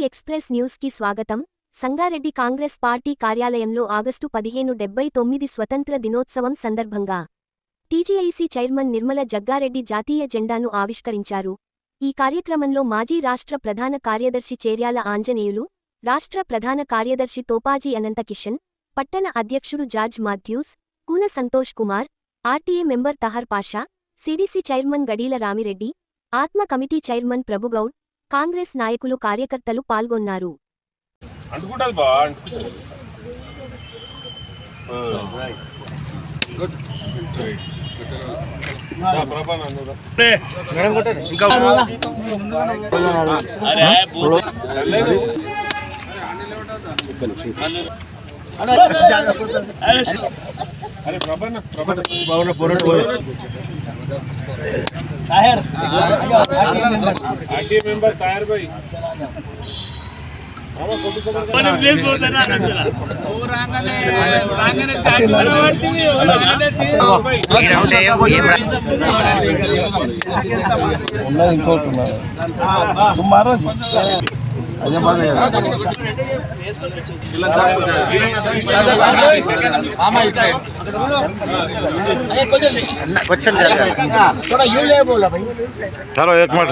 Express news కి స్వాగతం. Sangareddy Congress party కార్యాలయంలో ఆగస్టు 15/79 స్వతంత్ర దినోత్సవం సందర్భంగా టీజీఐసీ చైర్మన్ నిర్మల జగ్గారెడ్డి జాతీయ జెండాను ఆవిష్కరించారు. ఈ కార్యక్రమంలో మాజీ రాష్ట్ర ప్రధాన కార్యదర్శి చేర్యాల ఆంజనేయులు, రాష్ట్ర ప్రధాన కార్యదర్శి తోపాజీ అనంతకిషన్, పట్టణ అధ్యక్షుడు George Mathews, Koona Santosh Kumar, RTA member Tahar Pasha, CDC chairman Gadeela Ramireddy, ఆత్మ కమిటీ చైర్మన్ ప్రభుగౌడ్, కాంగ్రెస్ నాయకులు కార్యకర్తలు పాల్గొన్నారు. चलो एक मिनट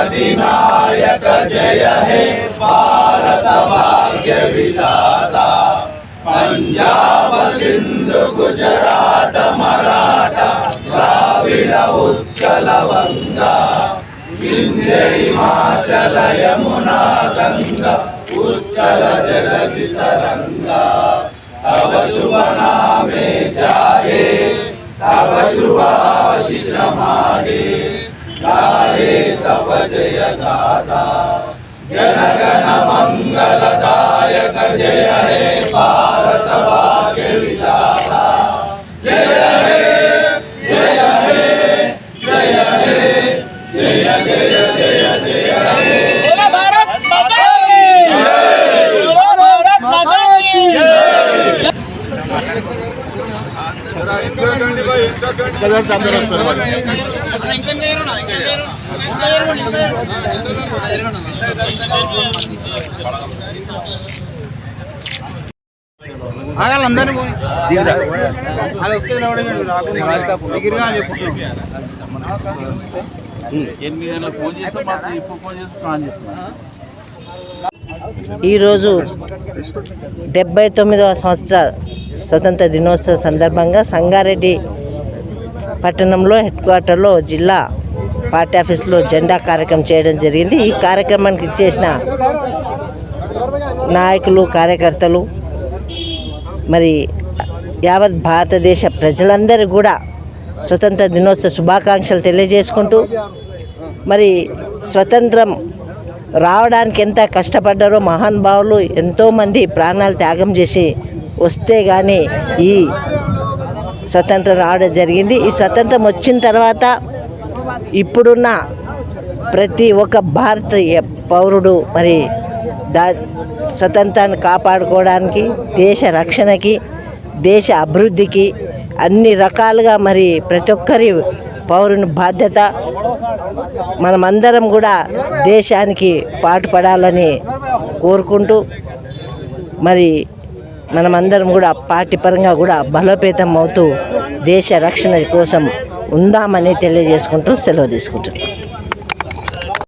अधिनायक जय हे भारत भाग्य विधाता पंजाब सिंधु गुजरात मराठा द्राविड़ उत्कल गंगा विंध्य हिमाचल यमुना गंगा उत्कल जगति तरंगा तव शुभ नामे जागे तव शुभ आशीष मागे गाहे तव जय गाथा जनगण मंगलदायक जय हे भारत भाग्य विधाता जय हे जय हे जय हे जय जय जय जय हे भारत माता की जय भारत माता की ఈరోజు 79వ సంవత్సర స్వతంత్ర దినోత్సవ సందర్భంగా సంగారెడ్డి పట్టణంలో హెడ్ క్వార్టర్లో జిల్లా పార్టీ ఆఫీస్లో జెండా కార్యక్రమం చేయడం జరిగింది. ఈ కార్యక్రమానికి ఇచ్చేసిన నాయకులు, కార్యకర్తలు, మరి యావత్ భారతదేశ ప్రజలందరూ కూడా స్వతంత్ర దినోత్సవ శుభాకాంక్షలు తెలియజేసుకుంటూ, మరి స్వతంత్రం రావడానికి ఎంత కష్టపడ్డారో మహానుభావులు ఎంతోమంది ప్రాణాలు త్యాగం చేసి వస్తే కానీ ఈ స్వతంత్రం రావడం జరిగింది. ఈ స్వతంత్రం వచ్చిన తర్వాత ఇప్పుడున్న ప్రతి ఒక్క భారతీయ పౌరుడు మరి స్వతంత్రాన్ని కాపాడుకోవడానికి, దేశ రక్షణకి, దేశ అభివృద్ధికి అన్ని రకాలుగా మరి ప్రతి ఒక్కరి పౌరుని బాధ్యత. మనమందరం కూడా దేశానికి పాటుపడాలని కోరుకుంటూ, మరి మనమందరం కూడా పార్టీ పరంగా కూడా బలోపేతం అవుతూ దేశ రక్షణ కోసం ఉందామని తెలియజేసుకుంటూ సెలవు తీసుకుంటున్నాం.